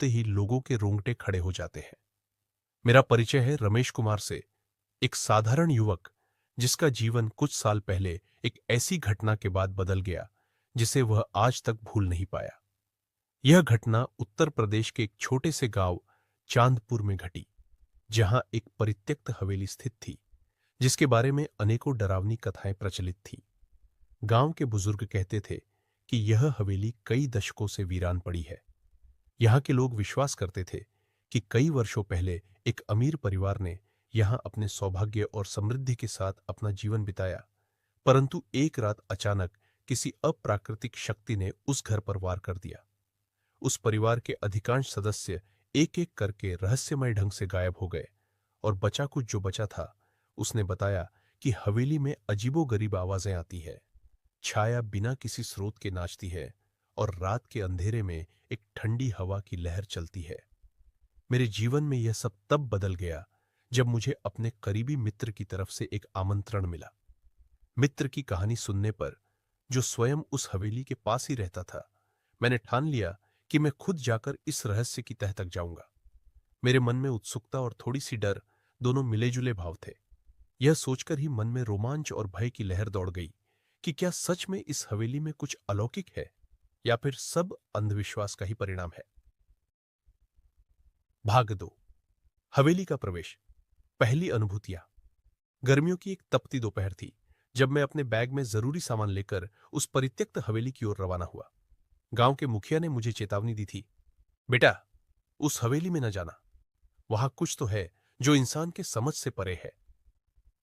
सुनते ही लोगों के रोंगटे खड़े हो जाते हैं। मेरा परिचय है रमेश कुमार से, एक साधारण युवक जिसका जीवन कुछ साल पहले एक ऐसी घटना के बाद बदल गया जिसे वह आज तक भूल नहीं पाया। यह घटना उत्तर प्रदेश के एक छोटे से गांव चांदपुर में घटी, जहां एक परित्यक्त हवेली स्थित थी जिसके बारे में अनेकों डरावनी कथाएं प्रचलित थीं। गांव के बुजुर्ग कहते थे कि यह हवेली कई दशकों से वीरान पड़ी है। यहाँ के लोग विश्वास करते थे कि कई वर्षों पहले एक अमीर परिवार ने यहाँ अपने सौभाग्य और समृद्धि के साथ अपना जीवन बिताया, परंतु एक रात अचानक किसी अप्राकृतिक शक्ति ने उस घर पर वार कर दिया। उस परिवार के अधिकांश सदस्य एक एक करके रहस्यमय ढंग से गायब हो गए और बचा कुछ जो बचा था उसने बताया कि हवेली में अजीबोगरीब आवाजें आती है, छाया बिना किसी स्रोत के नाचती है और रात के अंधेरे में एक ठंडी हवा की लहर चलती है। मेरे जीवन में यह सब तब बदल गया जब मुझे अपने करीबी मित्र की तरफ से एक आमंत्रण मिला। मित्र की कहानी सुनने पर, जो स्वयं उस हवेली के पास ही रहता था, मैंने ठान लिया कि मैं खुद जाकर इस रहस्य की तह तक जाऊंगा। मेरे मन में उत्सुकता और थोड़ी सी डर दोनों मिले जुले भाव थे। यह सोचकर ही मन में रोमांच और भय की लहर दौड़ गई कि क्या सच में इस हवेली में कुछ अलौकिक है या फिर सब अंधविश्वास का ही परिणाम है। भाग 2। हवेली का प्रवेश। पहली अनुभूतियां। गर्मियों की एक तपती दोपहर थी जब मैं अपने बैग में जरूरी सामान लेकर उस परित्यक्त हवेली की ओर रवाना हुआ। गांव के मुखिया ने मुझे चेतावनी दी थी, बेटा, उस हवेली में न जाना। वहां कुछ तो है जो इंसान के समझ से परे है।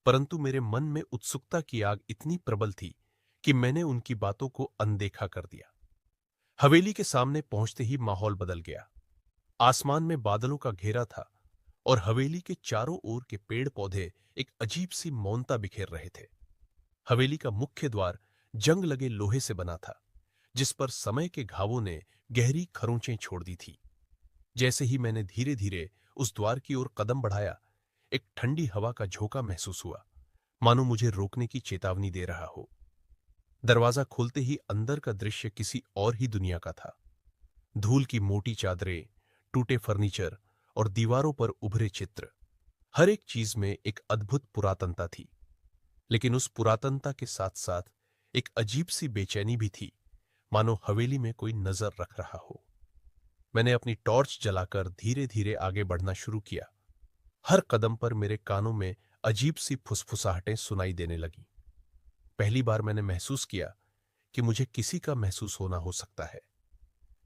परंतु मेरे मन में उत्सुकता की आग इतनी प्रबल थी कि मैंने उनकी बातों को अनदेखा कर दिया। हवेली के सामने पहुंचते ही माहौल बदल गया। आसमान में बादलों का घेरा था और हवेली के चारों ओर के पेड़ पौधे एक अजीब सी मौनता बिखेर रहे थे। हवेली का मुख्य द्वार जंग लगे लोहे से बना था, जिस पर समय के घावों ने गहरी खरोंचें छोड़ दी थी। जैसे ही मैंने धीरे धीरे उस द्वार की ओर कदम बढ़ाया, एक ठंडी हवा का झोंका महसूस हुआ, मानो मुझे रोकने की चेतावनी दे रहा हो। दरवाजा खोलते ही अंदर का दृश्य किसी और ही दुनिया का था। धूल की मोटी चादरें, टूटे फर्नीचर और दीवारों पर उभरे चित्र, हर एक चीज में एक अद्भुत पुरातनता थी। लेकिन उस पुरातनता के साथ साथ एक अजीब सी बेचैनी भी थी, मानो हवेली में कोई नजर रख रहा हो। मैंने अपनी टॉर्च जलाकर धीरे धीरे आगे बढ़ना शुरू किया। हर कदम पर मेरे कानों में अजीब सी फुसफुसाहटें सुनाई देने लगी। पहली बार मैंने महसूस किया कि मुझे किसी का महसूस होना हो सकता है।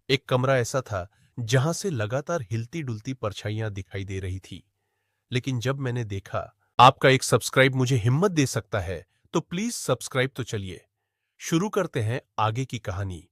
एक कमरा ऐसा था जहां से लगातार हिलती डुलती परछाइयां दिखाई दे रही थी। लेकिन जब मैंने देखा, आपका एक सब्सक्राइब मुझे हिम्मत दे सकता है, तो प्लीज सब्सक्राइब तो चलिए। शुरू करते हैं आगे की कहानी।